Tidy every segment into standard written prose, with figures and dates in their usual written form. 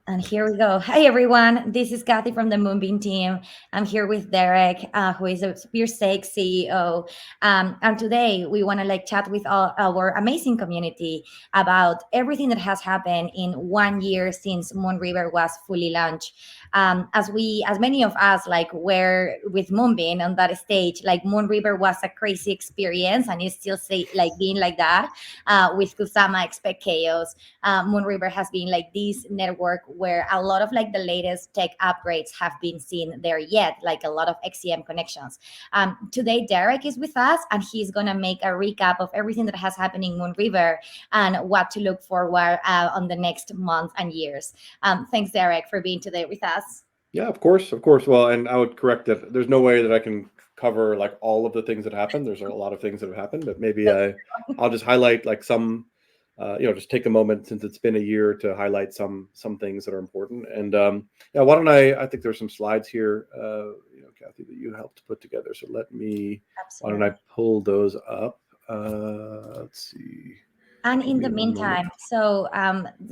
And here we go. Hi, everyone. This is Kathy from the Moonbeam team. I'm here with Derek, who is a PureStake CEO. And today we want to chat with all our amazing community about everything that has happened in 1 year since Moonriver was fully launched. As many of us were with Moonbeam on that stage, Moonriver was a crazy experience, and it still being like that. With Kusama Expect Chaos, Moonriver has been this network where a lot of the latest tech upgrades have been seen there yet, like a lot of XCM connections. Today, Derek is with us, and he's gonna make a recap of everything that has happened in Moonriver and what to look forward on the next month and years. Thanks, Derek, for being today with us. Yeah, of course, of course. Well, and I would correct that. There's no way that I can cover all of the things that happened. There's a lot of things that have happened, but maybe I'll just highlight some. Just take a moment since it's been a year to highlight some things that are important. And yeah, why don't I think there's some slides here, Kathy, that you helped put together. So Absolutely. why don't I pull those up? Let's see. And in the meantime,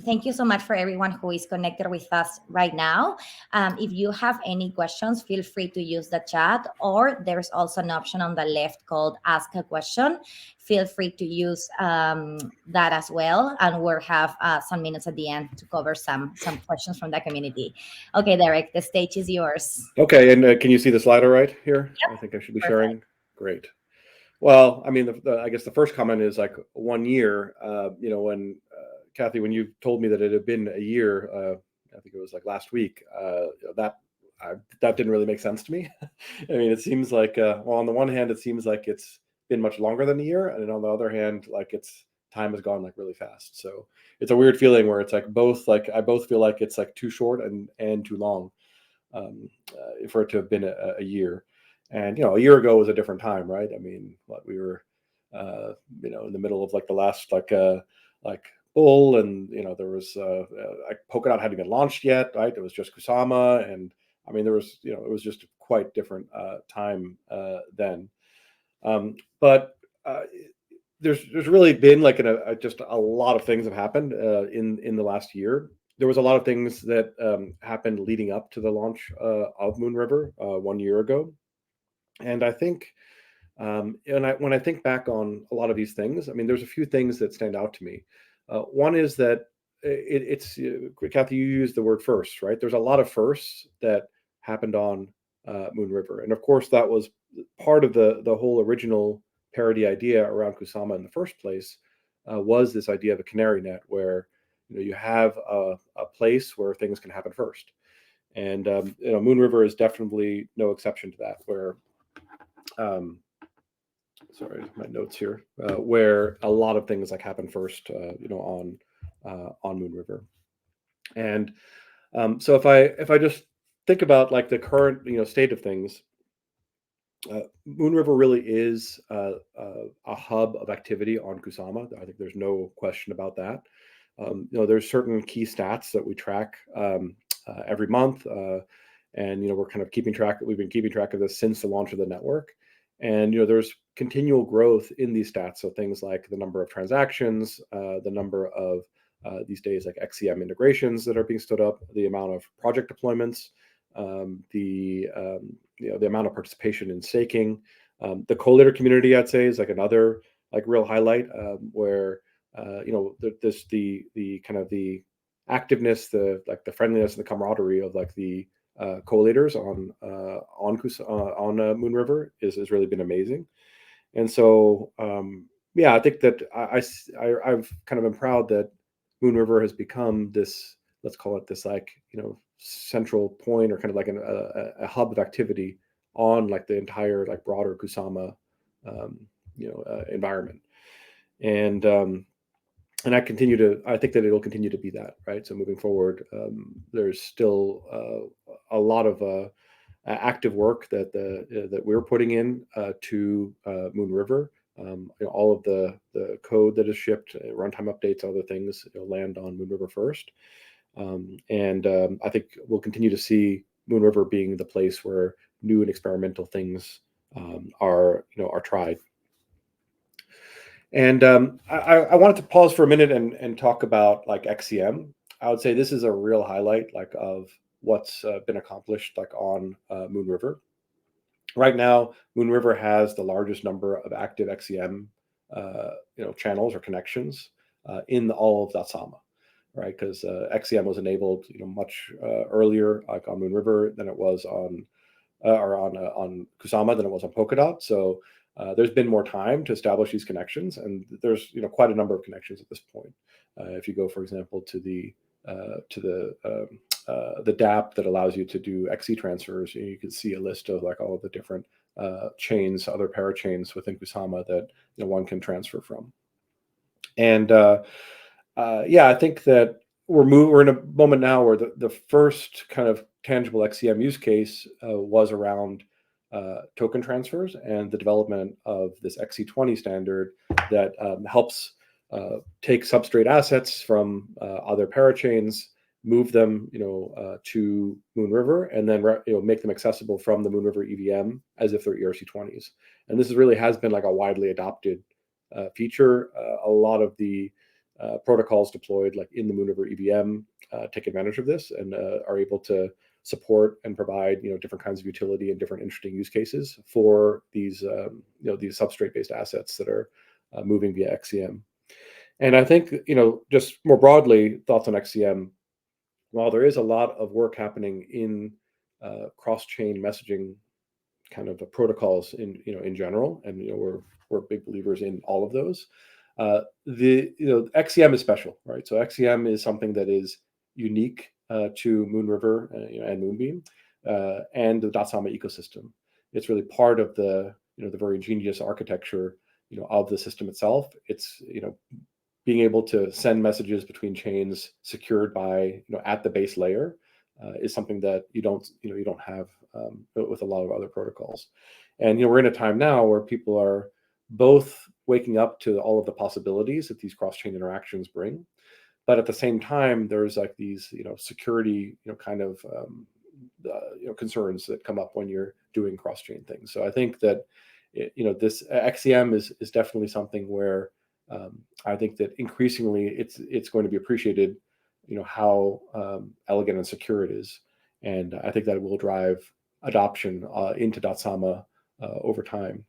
thank you so much for everyone who is connected with us right now. If you have any questions, feel free to use the chat, or there's also an option on the left called Ask a Question. Feel free to use that as well, and we'll have some minutes at the end to cover some questions from the community. Okay, Derek, the stage is yours. Okay, and can you see the slider right here? Yep. I think I should be sharing. Great. Well, I mean, I guess the first comment is 1 year. When Kathy, when you told me that it had been a year, I think it was last week. That didn't really make sense to me. I mean, it seems well, on the one hand, it seems like it's been much longer than a year, and on the other hand, time has gone really fast. So it's a weird feeling where it's both I both feel like it's too short and too long for it to have been a year. And a year ago was a different time, right? I mean, we were, in the middle of the last bull, and there was Polkadot hadn't been launched yet, right? It was just Kusama, and I mean, there was it was just quite different time then. But there's really been just a lot of things have happened in the last year. There was a lot of things that happened leading up to the launch of Moonriver 1 year ago. And I think, when I think back on a lot of these things, I mean, there's a few things that stand out to me. One is that it's Kathy, you used the word first, right? There's a lot of firsts that happened on Moonriver, and of course, that was part of the whole original parody idea around Kusama in the first place. Was this idea of a canary net where you have a place where things can happen first, and Moonriver is definitely no exception to that. Where sorry, my notes here, where a lot of things happen first, on Moonriver. And so if I just think about the current state of things, Moonriver really is a hub of activity on Kusama. I think there's no question about that. There's certain key stats that we track every month, and we're kind of keeping track. We've been keeping track of this since the launch of the network. And there's continual growth in these stats. So things like the number of transactions, the number of these days XCM integrations that are being stood up, the amount of project deployments, the amount of participation in staking, the collator community, I'd say, is another real highlight, where the kind of the activeness, the friendliness and the camaraderie of the collators on Moonriver is really been amazing. And so yeah, I think that I've kind of been proud that Moonriver has become this, let's call it this central point, or kind of a hub of activity on the entire broader Kusama environment. And I think that it'll continue to be that, right? So moving forward, there's still a lot of active work that we're putting in to Moonriver. All of the code that is shipped, runtime updates, other things land on Moonriver first. And I think we'll continue to see Moonriver being the place where new and experimental things are tried. And I wanted to pause for a minute and talk about XCM. I would say this is a real highlight like of what's been accomplished like on Moonriver. Right now, Moonriver has the largest number of active XEM channels or connections in all of Datsama, right? Because XEM was enabled much earlier like on Moonriver than it was on on Kusama than it was on Polkadot. So there's been more time to establish these connections, and there's quite a number of connections at this point. If you go, for example, to the DApp that allows you to do XE transfers, you can see a list of like all of the different chains, other parachains within Kusama that one can transfer from. And yeah, I think that we're in a moment now where the first kind of tangible XCM use case was around token transfers and the development of this XC20 standard that helps take substrate assets from other parachains, move them to Moonriver, and then make them accessible from the Moonriver EVM as if they're ERC20s. And this really has been like a widely adopted feature. A lot of the protocols deployed like in the Moonriver EVM take advantage of this and are able to support and provide different kinds of utility and different interesting use cases for these these substrate based assets that are moving via XCM. And I think just more broadly, thoughts on XCM. While there is a lot of work happening in cross-chain messaging kind of protocols in general, and we're big believers in all of those. The XCM is special, right? So XCM is something that is unique to Moonriver and Moonbeam and the Datsama ecosystem. It's really part of the the very ingenious architecture of the system itself. It's being able to send messages between chains secured by at the base layer is something that you don't have with a lot of other protocols. And we're in a time now where people are both waking up to all of the possibilities that these cross-chain interactions bring, but at the same time there's like these security kind of concerns that come up when you're doing cross-chain things. So I think that this XCM is definitely something where I think that increasingly it's going to be appreciated how elegant and secure it is, and I think that will drive adoption into Datsama over time.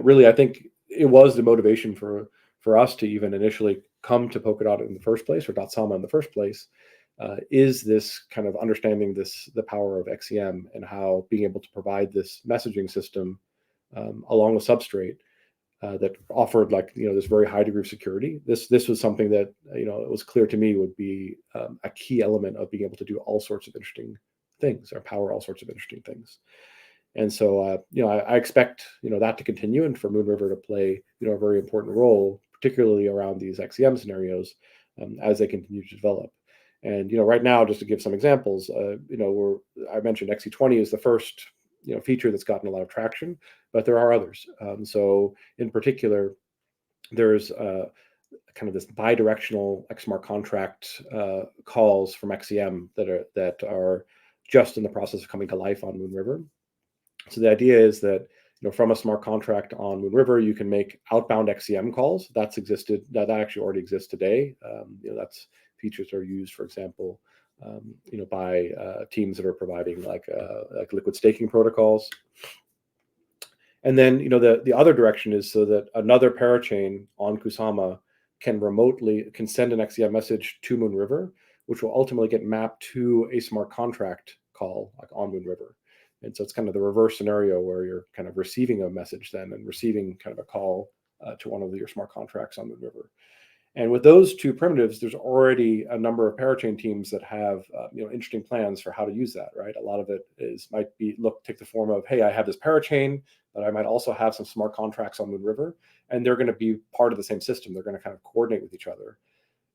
Really, I think it was the motivation for us to even initially come to Polkadot in the first place, or Datsama in the first place, is this kind of understanding the power of XCM and how being able to provide this messaging system along with substrate that offered like this very high degree of security. This was something that it was clear to me would be a key element of being able to do all sorts of interesting things or power all sorts of interesting things. And so I expect that to continue and for Moonriver to play a very important role, particularly around these XCM scenarios as they continue to develop. And right now, just to give some examples, I mentioned XC20 is the first feature that's gotten a lot of traction, but there are others. So in particular, there's kind of this bi-directional smart contract calls from XCM that are just in the process of coming to life on Moonriver. So the idea is that from a smart contract on Moonriver, you can make outbound XCM calls. That actually already exists today. That's features that are used, for example, by teams that are providing like liquid staking protocols. And then the other direction is so that another parachain on Kusama can send an XCM message to Moonriver, which will ultimately get mapped to a smart contract call like on Moonriver. And so it's kind of the reverse scenario where you're kind of receiving a message then and receiving kind of a call to one of your smart contracts on Moonriver. And with those two primitives, there's already a number of parachain teams that have interesting plans for how to use that, right? A lot of it might take the form of, hey, I have this parachain, but I might also have some smart contracts on Moonriver, and they're going to be part of the same system. They're going to kind of coordinate with each other.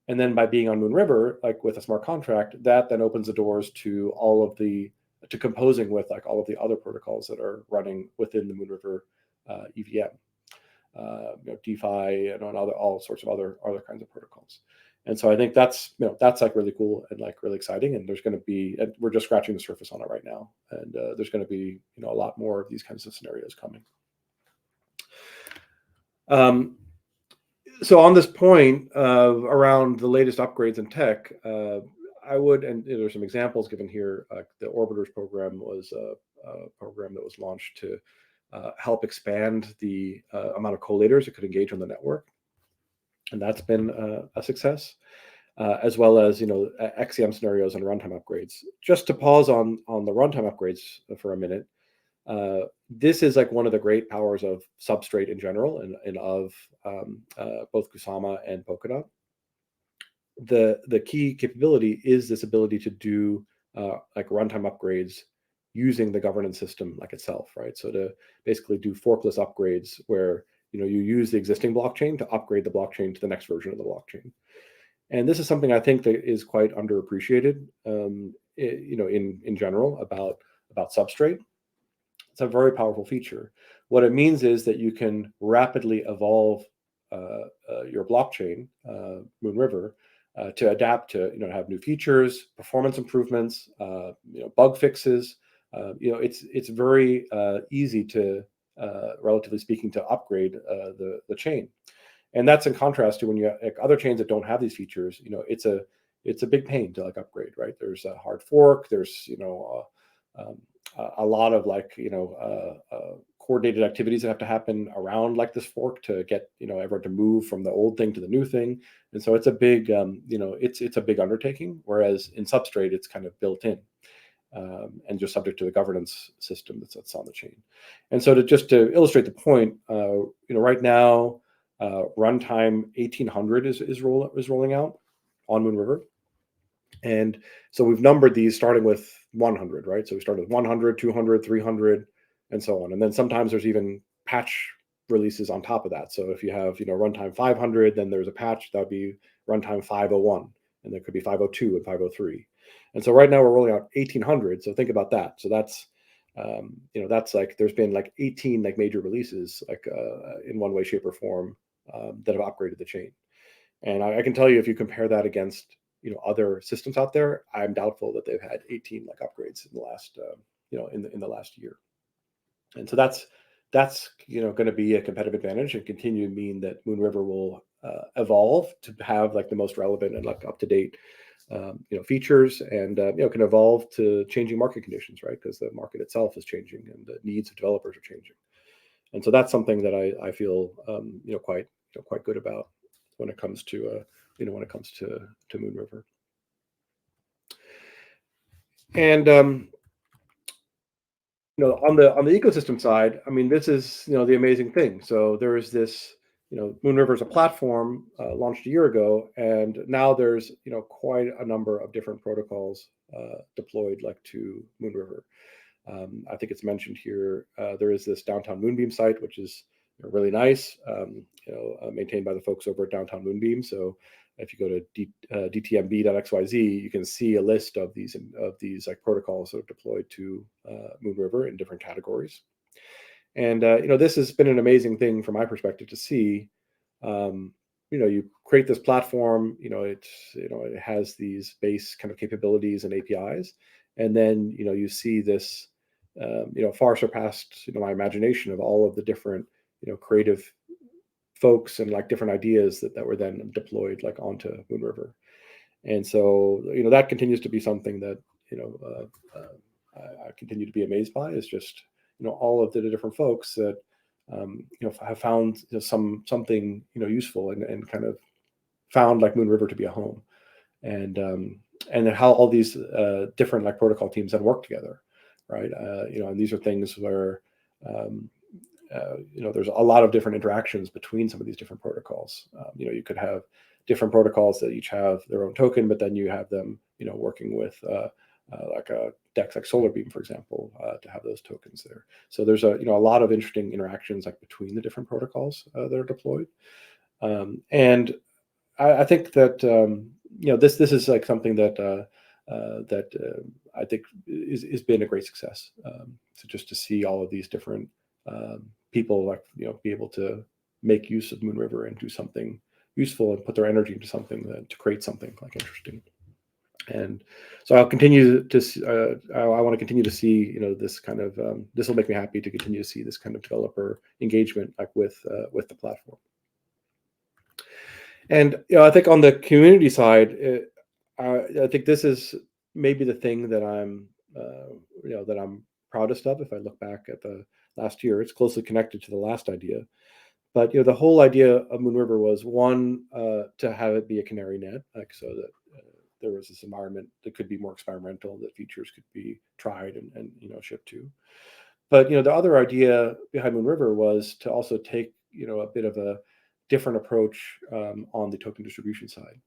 And then by being on Moonriver, like with a smart contract, that then opens the doors to composing with like all of the other protocols that are running within the Moonriver EVM. DeFi and all sorts of other kinds of protocols. And so I think that's like really cool and like really exciting. And there's going to be, and we're just scratching the surface on it right now. And there's going to be a lot more of these kinds of scenarios coming. So on this point around the latest upgrades in tech, I would, and there's some examples given here. The Orbiters program was a program that was launched to help expand the amount of collators that could engage on the network, and that's been a success. As well as XCM scenarios and runtime upgrades. Just to pause on the runtime upgrades for a minute, this is like one of the great powers of Substrate in general, and of both Kusama and Polkadot. The key capability is this ability to do like runtime upgrades using the governance system like itself, right? So to basically do forkless upgrades where you use the existing blockchain to upgrade the blockchain to the next version of the blockchain. And this is something I think that is quite underappreciated, in general about Substrate. It's a very powerful feature. What it means is that you can rapidly evolve your blockchain, Moonriver, to adapt to have new features, performance improvements, bug fixes. It's very easy to, relatively speaking, to upgrade the chain. And that's in contrast to when you like other chains that don't have these features. It's a big pain to like upgrade, right? There's a hard fork. There's a lot of like coordinated activities that have to happen around like this fork to get everyone to move from the old thing to the new thing. And so it's a big it's a big undertaking. Whereas in Substrate, it's kind of built in. And just subject to the governance system that's on the chain. And so to illustrate the point, right now, runtime 1800 is rolling out on Moonriver. And so we've numbered these starting with 100, right? So we started with 100, 200, 300, and so on. And then sometimes there's even patch releases on top of that. So if you have, runtime 500, then there's a patch that would be runtime 501, and there could be 502 and 503. And so right now we're rolling out 1800. So think about that. So that's, that's like, there's been like 18 like major releases, like in one way, shape, or form, that have upgraded the chain. And I can tell you, if you compare that against other systems out there, I'm doubtful that they've had 18 like upgrades in the last in the last year. And so that's going to be a competitive advantage and continue to mean that Moonriver will evolve to have like the most relevant and like up to date features, and can evolve to changing market conditions, right? Because the market itself is changing and the needs of developers are changing. And so that's something that I feel quite good about when it comes to Moonriver. And on the ecosystem side, I mean, this is the amazing thing. So there is this Moonriver is a platform launched a year ago, and now there's quite a number of different protocols deployed like to Moonriver. I think it's mentioned here. There is this Downtown Moonbeam site, which is really nice, maintained by the folks over at Downtown Moonbeam. So if you go to dtmb.xyz, you can see a list of these like protocols that are deployed to Moonriver in different categories. And this has been an amazing thing from my perspective to see. You create this platform. It has these base kind of capabilities and APIs, and then you see this far surpassed my imagination of all of the different creative folks and like different ideas that were then deployed like onto Moonriver. And so that continues to be something that I continue to be amazed by, is just all of the different folks that have found something useful and kind of found like Moonriver to be a home, and how all these different like protocol teams have worked together, right? And these are things where there's a lot of different interactions between some of these different protocols. You could have different protocols that each have their own token, but then you have them working with like a DEX like Solarbeam, for example, to have those tokens there. So there's a lot of interesting interactions like between the different protocols that are deployed. And I think that this is like something that I think is been a great success. So just to see all of these different people like be able to make use of Moonriver and do something useful and put their energy into something to create something like interesting. And so I'll continue to I want to continue to see this kind of this will make me happy to continue to see this kind of developer engagement like with the platform. And I think on the community side, I think this is maybe the thing that that I'm proudest of. If I look back at the last year, it's closely connected to the last idea. But the whole idea of Moonriver was one, to have it be a canary net, like so that there was this environment that could be more experimental, that features could be tried and shipped to. But the other idea behind Moonriver was to also take a bit of a different approach on the token distribution side,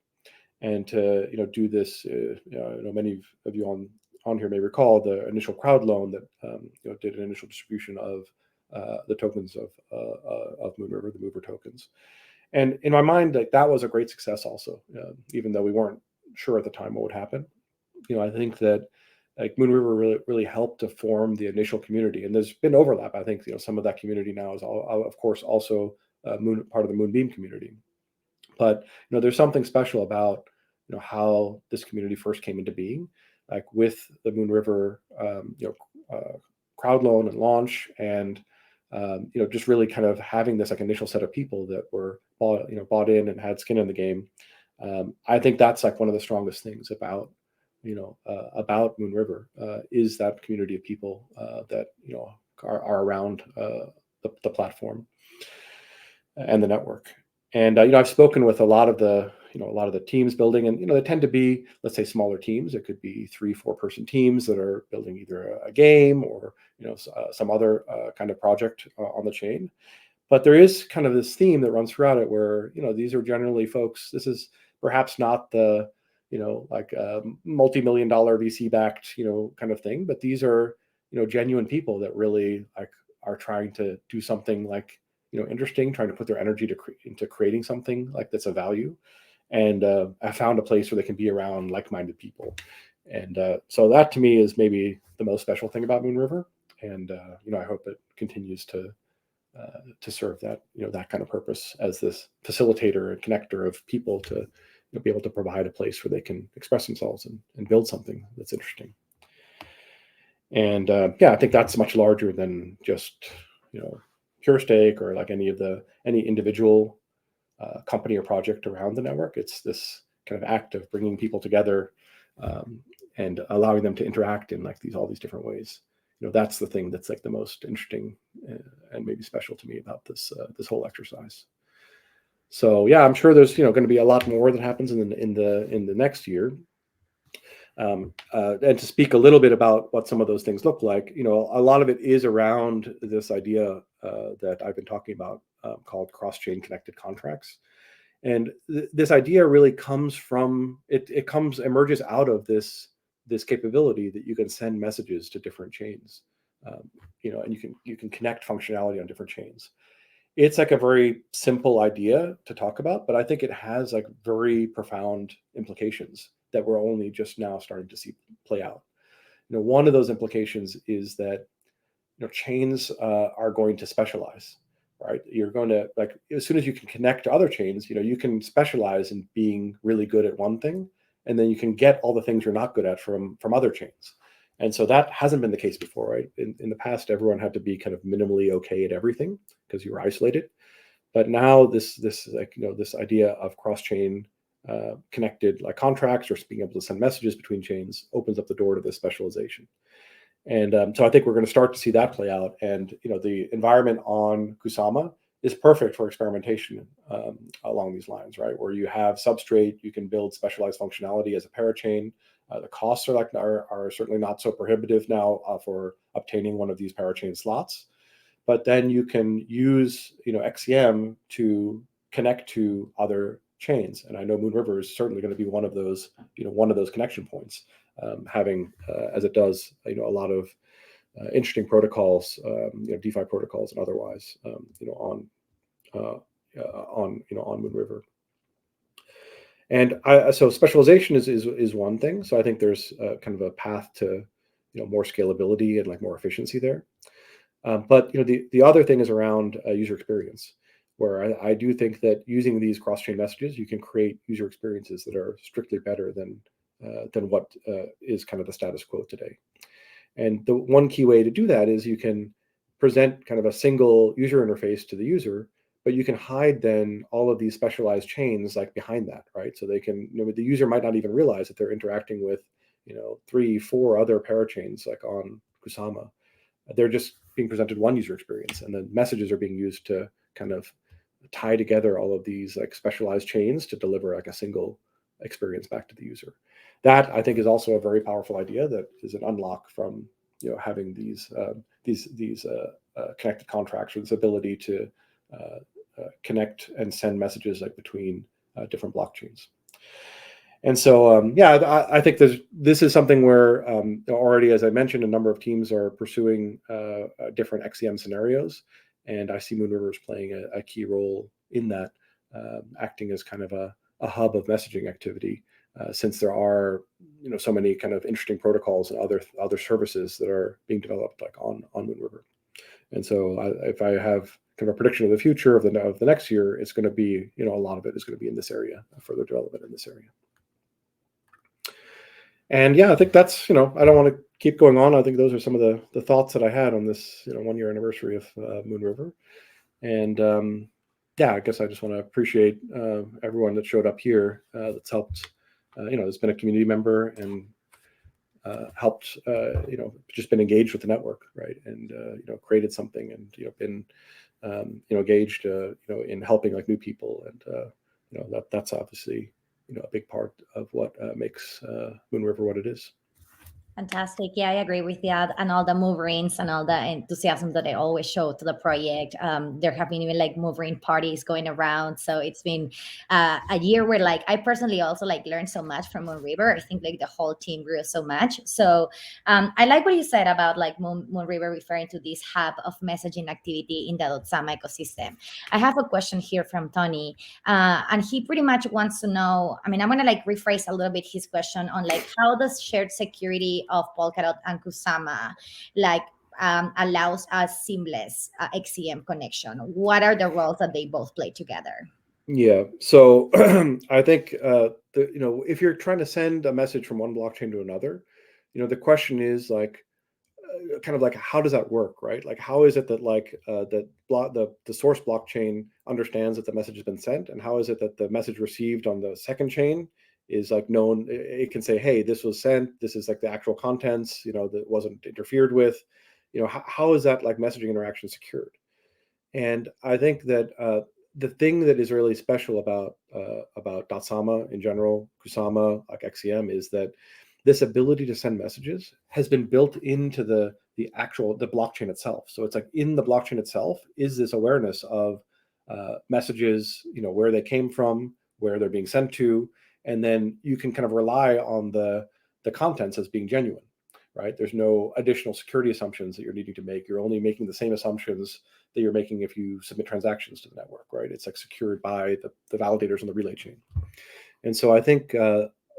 and to do this. Many of you on here may recall the initial crowd loan that did an initial distribution of the tokens of Moonriver, the Mover tokens. And in my mind, like, that was a great success also, even though we weren't sure at the time what would happen. I think that like Moonriver really helped to form the initial community, and there's been overlap. I think some of that community now is of course also part of the Moonbeam community. But there's something special about how this community first came into being, like with the Moonriver crowd loan and launch, and just really kind of having this like initial set of people that were bought in and had skin in the game. I think that's like one of the strongest things about about Moonriver, is that community of people that are around the platform and the network. And I've spoken with a lot of the teams building, and they tend to be, let's say, smaller teams. It could be 3-4 person teams that are building either a game or some other kind of project on the chain. But there is kind of this theme that runs throughout it, where these are generally folks. This is perhaps not the like multi-million-dollar VC backed kind of thing, but these are genuine people that really like are trying to do something like interesting, trying to put their energy into creating something like that's of value. And I found a place where they can be around like-minded people. And so that to me is maybe the most special thing about Moonriver. And I hope it continues to serve that that kind of purpose as this facilitator and connector of people to be able to provide a place where they can express themselves and build something that's interesting. And I think that's much larger than just PureStake or like any individual company or project around the network. It's this kind of act of bringing people together and allowing them to interact in like all these different ways. That's the thing that's like the most interesting and maybe special to me about this whole exercise. So I'm sure there's going to be a lot more that happens in the next year. And to speak a little bit about what some of those things look like, a lot of it is around this idea that I've been talking about, called cross-chain connected contracts. And this idea really comes from it emerges out of this capability that you can send messages to different chains, and you can connect functionality on different chains. It's like a very simple idea to talk about, but I think it has like very profound implications that we're only just now starting to see play out. One of those implications is that chains are going to specialize, right? You're going to, like, as soon as you can connect to other chains, you can specialize in being really good at one thing, and then you can get all the things you're not good at from other chains. And so that hasn't been the case before, right? In the past, everyone had to be kind of minimally okay at everything because you were isolated. But now this like this idea of cross-chain connected like contracts or being able to send messages between chains opens up the door to this specialization. And so I think we're going to start to see that play out. And the environment on Kusama is perfect for experimentation along these lines, right? Where you have substrate, you can build specialized functionality as a parachain. The costs are certainly not so prohibitive now for obtaining one of these parachain slots. But then you can use XCM to connect to other chains, and I know Moonriver is certainly going to be one of those connection points, having as it does a lot of interesting protocols, DeFi protocols and otherwise, on Moonriver. And so specialization is one thing. So I think there's kind of a path to more scalability and like more efficiency there. But the other thing is around user experience, where I do think that using these cross-chain messages, you can create user experiences that are strictly better than what is kind of the status quo today. And the one key way to do that is you can present kind of a single user interface to the user, but you can hide then all of these specialized chains like behind that, right? So they can, the user might not even realize that they're interacting with, 3, 4 other parachains like on Kusama. They're just being presented one user experience, and then messages are being used to kind of tie together all of these like specialized chains to deliver like a single experience back to the user. That I think is also a very powerful idea that is an unlock from having these connected contracts, or this ability to connect and send messages like between different blockchains. And so, I think this is something where already, as I mentioned, a number of teams are pursuing different XCM scenarios, and I see Moonriver playing a key role in that, acting as kind of a hub of messaging activity, since there are so many kind of interesting protocols and other services that are being developed like on Moonriver. And so, if I have kind of a prediction of the future of the next year, it's going to be a lot of it is going to be in this area, further development in this area. And I think that's, I don't want to keep going on. I think those are some of the thoughts that I had on this, 1-year anniversary of Moonriver. And I guess I just want to appreciate everyone that showed up here, that's helped, that's been a community member and helped, just been engaged with the network, right? And, created something and, been, engaged, in helping like new people. And, that's obviously, a big part of what makes Moonriver what it is. Fantastic. Yeah, I agree with that. And all the moverings and all the enthusiasm that they always show to the project. There have been even like movering parties going around. So it's been a year where like I personally also like learned so much from Moonriver. I think like the whole team grew so much. So I like what you said about like Moonriver referring to this hub of messaging activity in the Kusama ecosystem. I have a question here from Tony, and he pretty much wants to know, I mean, I'm going to like rephrase a little bit his question on like how does shared security of Polkadot and Kusama like allows a seamless XCM connection? What are the roles that they both play together? Yeah, so I think if you're trying to send a message from one blockchain to another, the question is like kind of like how does that work, right? Like how is it that like the source blockchain understands that the message has been sent, and how is it that the message received on the second chain is like known? It can say, hey, this was sent, this is like the actual contents, that wasn't interfered with. How is that like messaging interaction secured? And I think that the thing that is really special about Datsama in general, Kusama, like XCM, is that this ability to send messages has been built into the blockchain itself. So it's like in the blockchain itself is this awareness of messages, where they came from, where they're being sent to, and then you can kind of rely on the contents as being genuine, right? There's no additional security assumptions that you're needing to make. You're only making the same assumptions that you're making if you submit transactions to the network, right? It's like secured by the validators on the relay chain. And so I think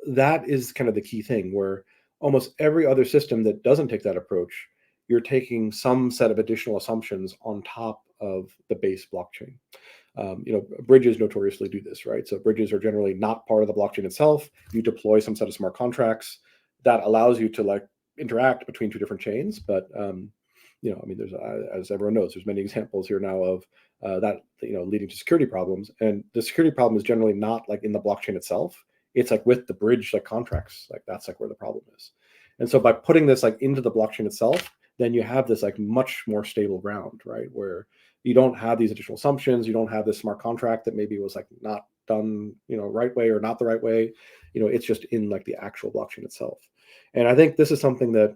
that is kind of the key thing, where almost every other system that doesn't take that approach, you're taking some set of additional assumptions on top of the base blockchain. Bridges notoriously do this, right? So bridges are generally not part of the blockchain itself. You deploy some set of smart contracts that allows you to like interact between two different chains. But there's as everyone knows, there's many examples here now of that leading to security problems. And the security problem is generally not like in the blockchain itself. It's like with the bridge like contracts, like that's like where the problem is. And so by putting this like into the blockchain itself, then you have this like much more stable ground, right? Where you don't have these additional assumptions. You don't have this smart contract that maybe was like not done, right way or not the right way. It's just in like the actual blockchain itself. And I think this is something that,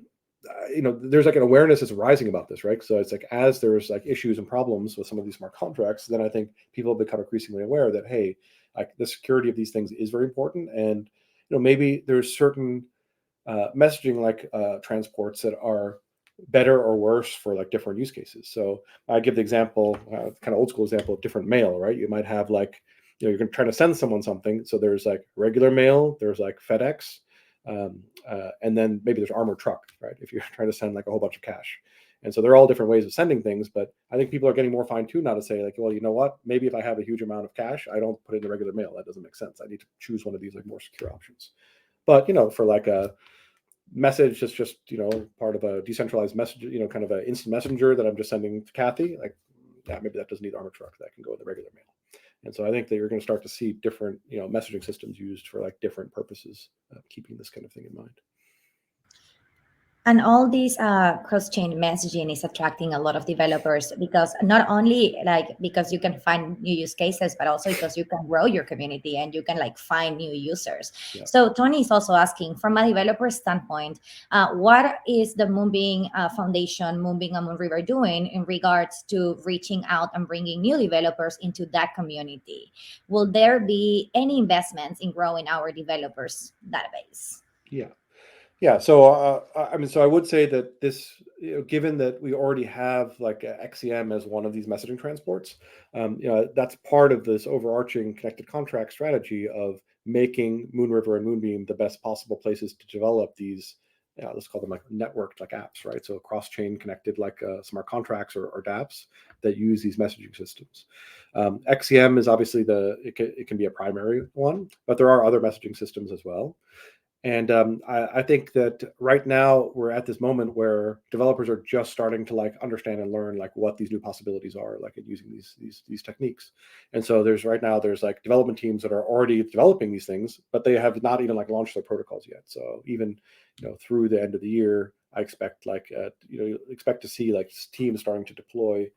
there's like an awareness is rising about this, right? So it's like, as there's like issues and problems with some of these smart contracts, then I think people have become increasingly aware that, hey, like the security of these things is very important. And, maybe there's certain messaging like transports that are better or worse for like different use cases. So I give the example, kind of old school example of different mail, right? You might have like, you're going to try to send someone something. So there's like regular mail, there's like FedEx, and then maybe there's armored truck, right? If you're trying to send like a whole bunch of cash. And so they're all different ways of sending things, but I think people are getting more fine-tuned now to say like, well, you know what? Maybe if I have a huge amount of cash, I don't put it in the regular mail. That doesn't make sense. I need to choose one of these like more secure options. But, for like a message that's just, part of a decentralized message, kind of an instant messenger that I'm just sending to Kathy, like, yeah, maybe that doesn't need armor truck, that can go in the regular mail. And so I think that you're going to start to see different, messaging systems used for like different purposes, keeping this kind of thing in mind. And all these cross-chain messaging is attracting a lot of developers, because not only like because you can find new use cases, but also because you can grow your community and you can like find new users. Yeah. So Tony is also asking, from a developer standpoint, what is the Moonbeam Foundation, Moonbeam and Moonriver doing in regards to reaching out and bringing new developers into that community? Will there be any investments in growing our developers database? Yeah. Yeah, so so I would say that this, given that we already have like XCM as one of these messaging transports, that's part of this overarching connected contract strategy of making Moonriver and Moonbeam the best possible places to develop these. Let's call them like networked like apps, right? So cross-chain connected like smart contracts or dApps that use these messaging systems. XCM is obviously it can be a primary one, but there are other messaging systems as well. And I think that right now we're at this moment where developers are just starting to like understand and learn like what these new possibilities are, like in using these techniques. And so there's like development teams that are already developing these things, but they have not even like launched their protocols yet. So even through the end of the year, I expect expect to see like teams starting to deploy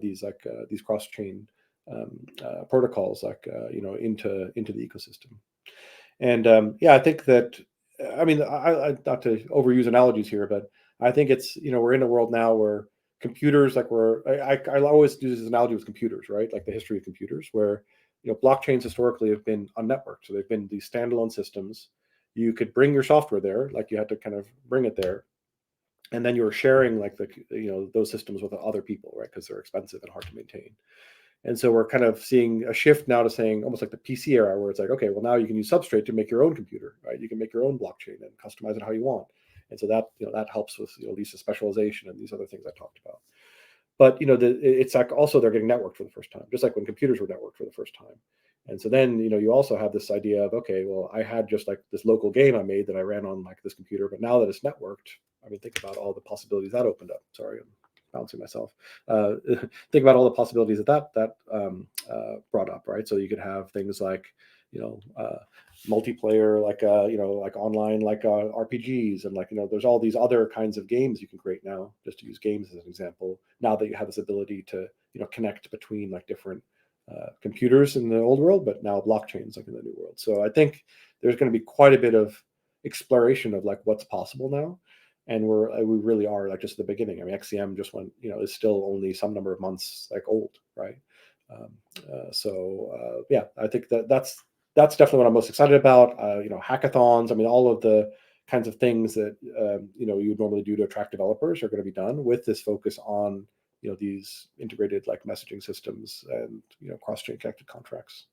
these cross-chain protocols into the ecosystem. And I think that, I not to overuse analogies here, but I think it's, we're in a world now where computers, like I always do this analogy with computers, right? Like the history of computers, where, blockchains historically have been unnetworked. So they've been these standalone systems. You could bring your software there, like you had to kind of bring it there. And then you were sharing like those systems with other people, right? Because they're expensive and hard to maintain. And so we're kind of seeing a shift now to saying almost like the PC era, where it's like, okay, well, now you can use Substrate to make your own computer, right? You can make your own blockchain and customize it how you want. And so that, that helps with, these specialization and these other things I talked about. But, it's like also they're getting networked for the first time, just like when computers were networked for the first time. And so then, you also have this idea of, okay, well, I had just like this local game I made that I ran on like this computer, but now that it's networked, think about all the possibilities that opened up. Sorry, I'm bouncing myself. Think about all the possibilities that brought up, right? So you could have things like, multiplayer, like like online, like RPGs, and like there's all these other kinds of games you can create now. Just to use games as an example, now that you have this ability to connect between like different computers in the old world, but now blockchains like in the new world. So I think there's going to be quite a bit of exploration of like what's possible now. And we really are like just at the beginning. XCM just went, is still only some number of months like old, right? I think that's definitely what I'm most excited about. Hackathons. All of the kinds of things that you would normally do to attract developers are going to be done with this focus on these integrated like messaging systems and cross-chain connected contracts.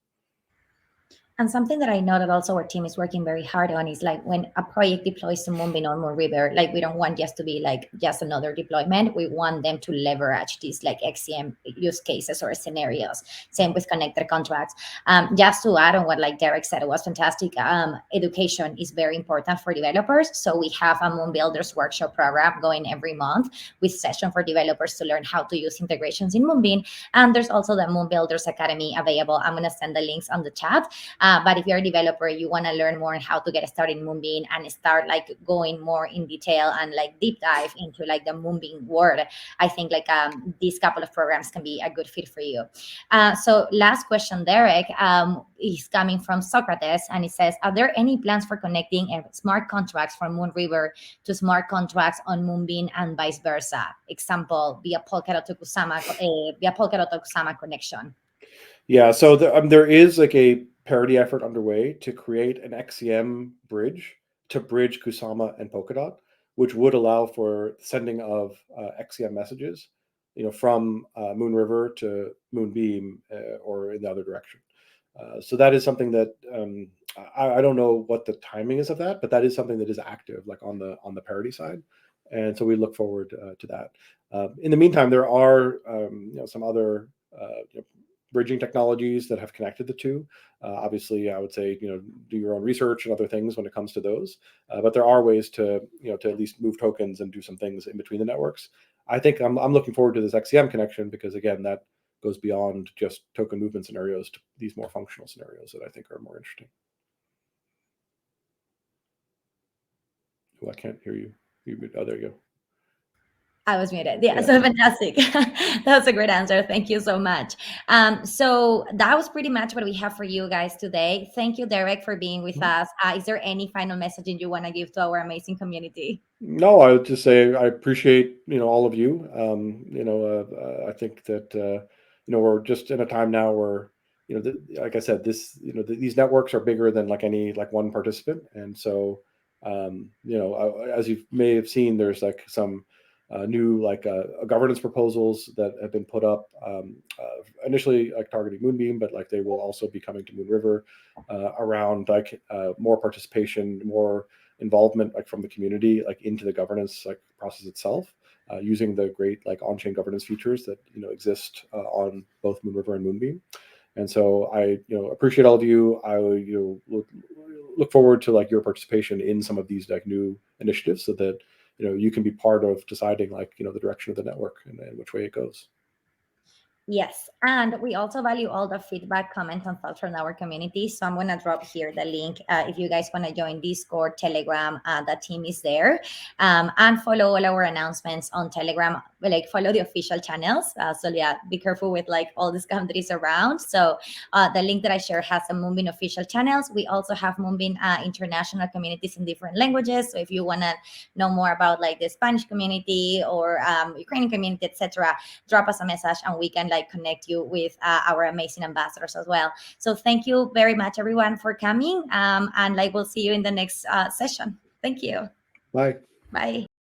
And something that I know that also our team is working very hard on is like when a project deploys to Moonbeam or Moonriver, like we don't want just to be like just another deployment. We want them to leverage these like XCM use cases or scenarios. Same with connected contracts. Just to add on what like Derek said, it was fantastic. Education is very important for developers. So we have a Moon Builders workshop program going every month with session for developers to learn how to use integrations in Moonbeam. And there's also the Moon Builders Academy available. I'm going to send the links on the chat. But if you're a developer, you want to learn more on how to get started in Moonbeam and start like going more in detail and like deep dive into like the Moonbeam world, I think like these couple of programs can be a good fit for you. So last question, Derek, is coming from Socrates, and it says, are there any plans for connecting smart contracts from Moonriver to smart contracts on Moonbeam and vice versa? Example, via Polkadot to Kusama connection. Yeah, so there is like a parity effort underway to create an XCM bridge to bridge Kusama and Polkadot, which would allow for sending of XCM messages, from Moonriver to Moonbeam or in the other direction. So that is something that I don't know what the timing is of that, but that is something that is active, like on the parity side, and so we look forward to that. In the meantime, there are some other bridging technologies that have connected the two. Obviously, I would say do your own research and other things when it comes to those. But there are ways to to at least move tokens and do some things in between the networks. I think I'm looking forward to this XCM connection because again, that goes beyond just token movement scenarios to these more functional scenarios that I think are more interesting. Oh, I can't hear you. Oh, there you go. I was muted. Yeah, so fantastic. That was a great answer. Thank you so much. So that was pretty much what we have for you guys today. Thank you, Derek, for being with us. Is there any final messaging you want to give to our amazing community? No, I would just say I appreciate all of you. I think that we're just in a time now where like I said, these networks are bigger than like any like one participant, and so as you may have seen, there's like some new like governance proposals that have been put up, initially like targeting Moonbeam, but like they will also be coming to Moonriver around like more participation, more involvement like from the community like into the governance like process itself, using the great like on-chain governance features that exist on both Moonriver and Moonbeam. And so I appreciate all of you. I look forward to like your participation in some of these like new initiatives, so that you can be part of deciding like the direction of the network and which way it goes. Yes, and we also value all the feedback, comments, and thoughts from our community. So I'm gonna drop here the link if you guys want to join Discord, Telegram. The team is there, and follow all our announcements on Telegram. Like follow the official channels. So yeah, be careful with like all these countries around. So the link that I share has the Moonbeam official channels. We also have Moonbeam international communities in different languages. So if you want to know more about like the Spanish community or Ukrainian community, etc., drop us a message and we can like connect you with our amazing ambassadors as well. So thank you very much, everyone, for coming. And like we'll see you in the next session. Thank you. Bye. Bye.